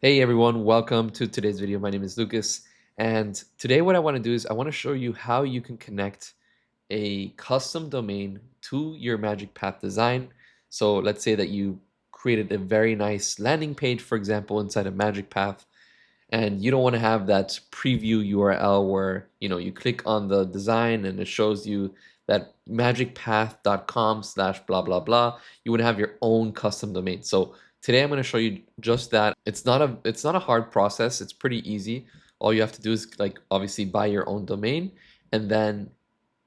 Hey everyone, welcome to today's video. My name is Lucas, and today what I want to do is I want to show you how you can connect a custom domain to your MagicPath design. So let's say that you created a very nice landing page, for example, inside of MagicPath, and you don't want to have that preview URL where you click on the design and it shows you that magicpath.com slash blah blah blah. You want to have your own custom domain. So today I'm going to show you just that. It's not a hard process. It's pretty easy. All you have to do is obviously buy your own domain and then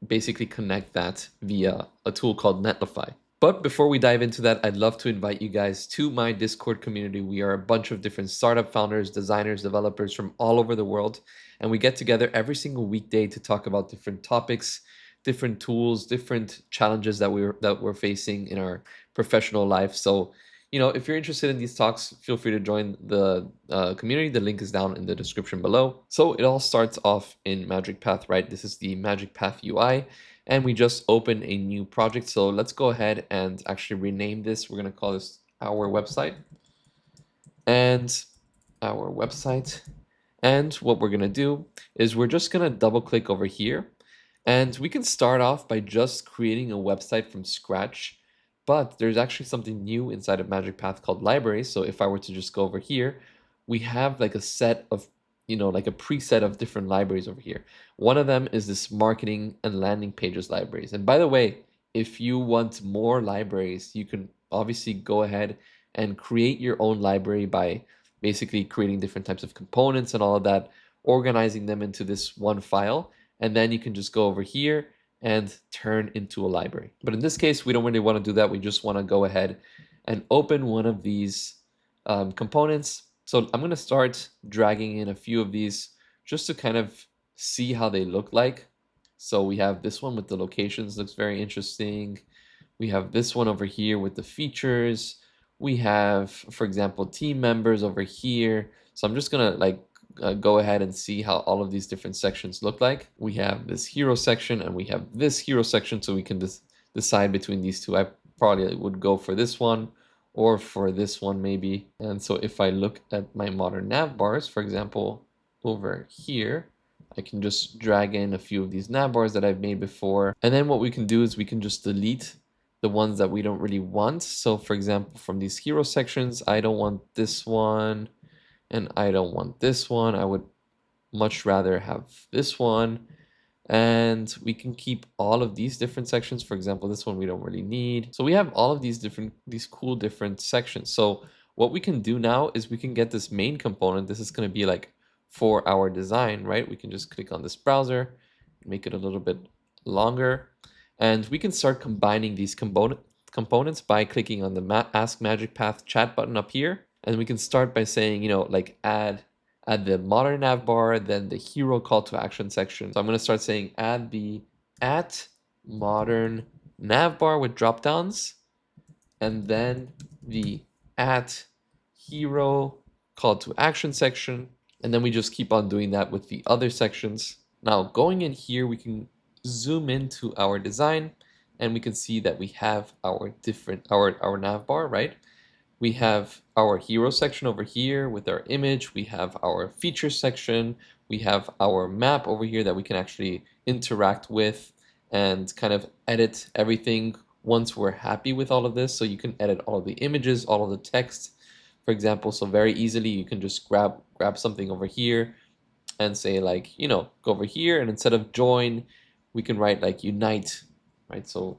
basically connect that via a tool called Netlify. But before we dive into that, I'd love to invite you guys to my Discord community. We are a bunch of different startup founders, designers, developers from all over the world, and we get together every single weekday to talk about different topics, different tools, different challenges that we're facing in our professional life. So, if you're interested in these talks, feel free to join the community. The link is down in the description below. So it all starts off in MagicPath, right? This is the MagicPath UI. And we just opened a new project. So let's go ahead and actually rename this. We're going to call this our website and our website. And what we're going to do is we're just going to double click over here. And we can start off by just creating a website from scratch. But there's actually something new inside of MagicPath called libraries. So if I were to just go over here, we have like a set of like a preset of different libraries over here. One of them is this marketing and landing pages libraries. And by the way, if you want more libraries, you can obviously go ahead and create your own library by basically creating different types of components and all of that, organizing them into this one file. And then you can just go over here and turn into a library. But in this case, we don't really want to do that. We just want to go ahead and open one of these components. So I'm going to start dragging in a few of these just to kind of see how they look like. So we have this one with the locations, looks very interesting. We have this one over here with the features. We have, for example, team members over here. So I'm just going to go ahead and see how all of these different sections look like. We have this hero section and we have this hero section, so we can decide between these two. I probably would go for this one or for this one maybe. And so if I look at my modern nav bars, for example, over here, I can just drag in a few of these nav bars that I've made before. And then what we can do is we can just delete the ones that we don't really want. So for example, from these hero sections, I don't want this one and I don't want this one. I would much rather have this one. And we can keep all of these different sections. For example, this one we don't really need. So we have all of these cool different sections. So what we can do now is we can get this main component. This is going to be like for our design, right? We can just click on this browser, make it a little bit longer, and we can start combining these components by clicking on the Ask MagicPath chat button up here. And we can start by saying, add the modern nav bar, then the hero call to action section. So I'm going to start saying add the @modern nav bar with drop downs, and then the @hero call to action section. And then we just keep on doing that with the other sections. Now going in here, we can zoom into our design and we can see that we have our nav bar, right? We have our hero section over here with our image. We have our features section. We have our map over here that we can actually interact with and kind of edit everything once we're happy with all of this. So you can edit all of the images, all of the text, for example. So very easily you can just grab something over here and say go over here, and instead of join, we can write unite, right? So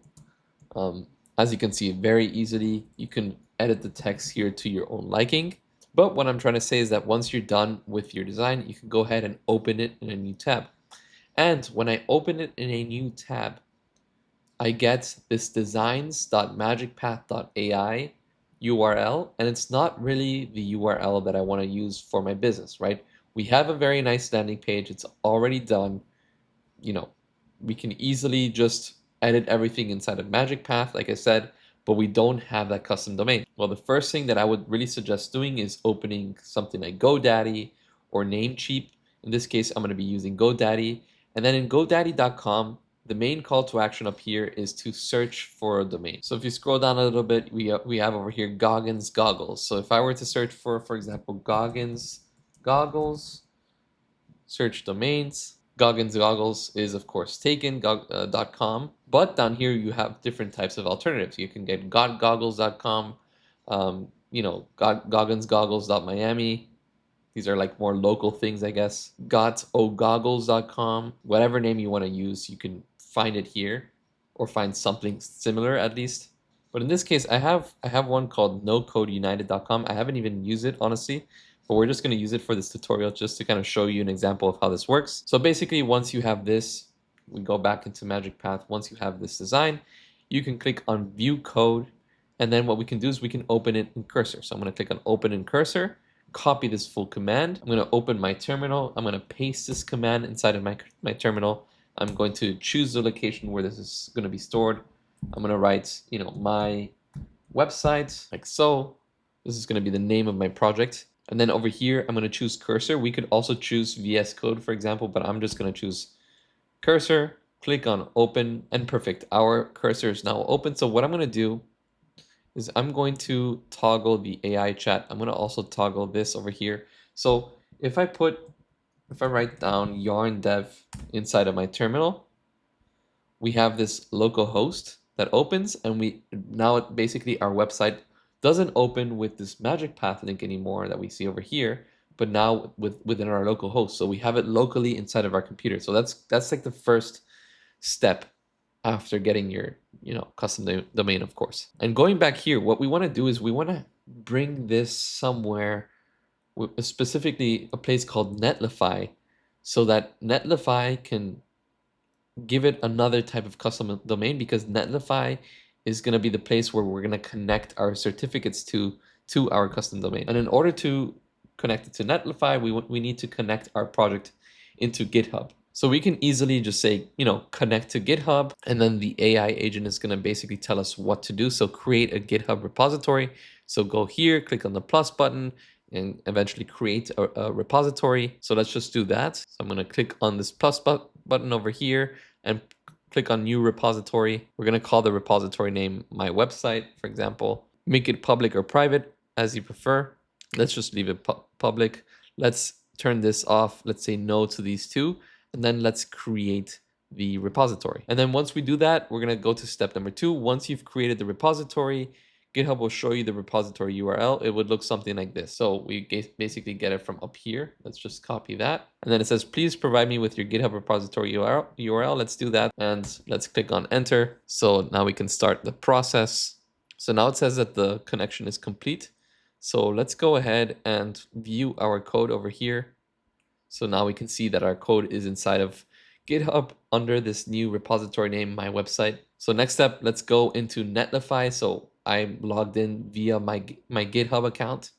as you can see, very easily you can edit the text here to your own liking. But what I'm trying to say is that once you're done with your design, you can go ahead and open it in a new tab. And when I open it in a new tab, I get this designs.magicpath.ai URL, and it's not really the URL that I want to use for my business, right? We have a very nice landing page. It's already done. We can easily just edit everything inside of MagicPath, like I said, but we don't have that custom domain. Well, the first thing that I would really suggest doing is opening something like GoDaddy or Namecheap. In this case, I'm going to be using GoDaddy. And then in GoDaddy.com, the main call to action up here is to search for a domain. So if you scroll down a little bit, we have over here Goggins Goggles. So if I were to search for example, Goggins Goggles, search domains. Goggins Goggles is of course taken, .com, but down here you have different types of alternatives. You can get gotgoggles.com, gogginsgoggles.miami. These are like more local things, I guess. Gogoggles.com, whatever name you want to use, you can find it here or find something similar at least. But in this case, I have one called nocodeunited.com. I haven't even used it, honestly, but we're just going to use it for this tutorial just to kind of show you an example of how this works. So basically, once you have this, we go back into MagicPath. Once you have this design, you can click on View Code, and then what we can do is we can open it in Cursor. So I'm going to click on Open in Cursor, copy this full command. I'm going to open my terminal. I'm going to paste this command inside of my terminal. I'm going to choose the location where this is going to be stored. I'm going to write, my website, like so. This is going to be the name of my project. And then over here, I'm going to choose Cursor. We could also choose VS Code, for example, but I'm just going to choose Cursor, click on Open, and perfect. Our cursor is now open. So what I'm going to do is I'm going to toggle the AI chat. I'm going to also toggle this over here. So if I write down yarn dev inside of my terminal, we have this local host that opens, and now basically our website doesn't open with this MagicPath link anymore that we see over here, but now within our local host. So we have it locally inside of our computer. So that's like the first step after getting your custom domain, of course. And going back here, what we want to do is we want to bring this somewhere, specifically a place called Netlify, so that Netlify can give it another type of custom domain, because Netlify is going to be the place where we're going to connect our certificates to our custom domain. And in order to connect it to Netlify, we need to connect our project into GitHub. So we can easily just say, connect to GitHub, and then the AI agent is going to basically tell us what to do. So create a GitHub repository. So go here, click on the plus button, and eventually create a repository. So let's just do that. So I'm going to click on this plus button over here and click on new repository. We're going to call the repository name my website, for example. Make it public or private as you prefer. Let's just leave it public. Let's turn this off. Let's say no to these two. And then let's create the repository. And then once we do that, we're going to go to step number 2. Once you've created the repository, GitHub will show you the repository URL. It would look something like this. So we basically get it from up here. Let's just copy that. And then it says, please provide me with your GitHub repository URL. Let's do that. And let's click on enter. So now we can start the process. So now it says that the connection is complete. So let's go ahead and view our code over here. So now we can see that our code is inside of GitHub under this new repository name, my website. So next step, let's go into Netlify. So I'm logged in via my GitHub account.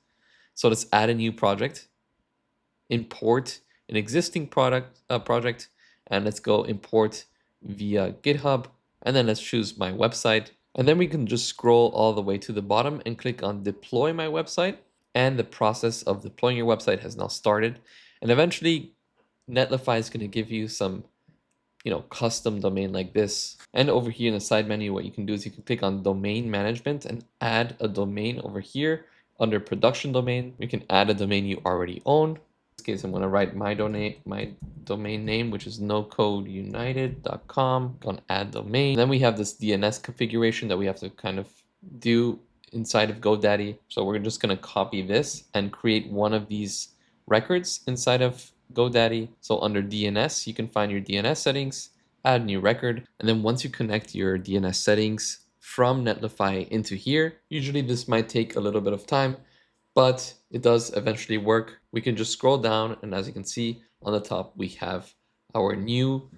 So let's add a new project, import an existing project, and let's go import via GitHub. And then let's choose my website. And then we can just scroll all the way to the bottom and click on deploy my website. And the process of deploying your website has now started. And eventually, Netlify is going to give you some, custom domain like this. And over here in the side menu, what you can do is you can click on domain management and add a domain over here under production domain. You can add a domain you already own. In this case, I'm going to write my domain name, which is nocodeunited.com. On add domain. Then we have this DNS configuration that we have to kind of do inside of GoDaddy. So we're just going to copy this and create one of these records inside of GoDaddy. So under DNS, you can find your DNS settings, add new record. And then once you connect your DNS settings from Netlify into here, usually this might take a little bit of time, but it does eventually work. We can just scroll down, and as you can see on the top, we have our new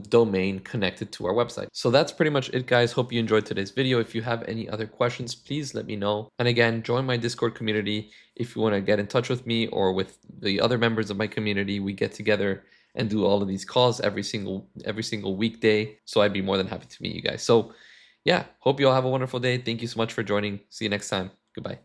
domain connected to our website. So that's pretty much it, guys. Hope you enjoyed today's video. If you have any other questions, please let me know. And again, join my Discord community if you want to get in touch with me or with the other members of my community. We get together and do all of these calls every single weekday. So I'd be more than happy to meet you guys. So yeah, hope you all have a wonderful day. Thank you so much for joining. See you next time. Goodbye.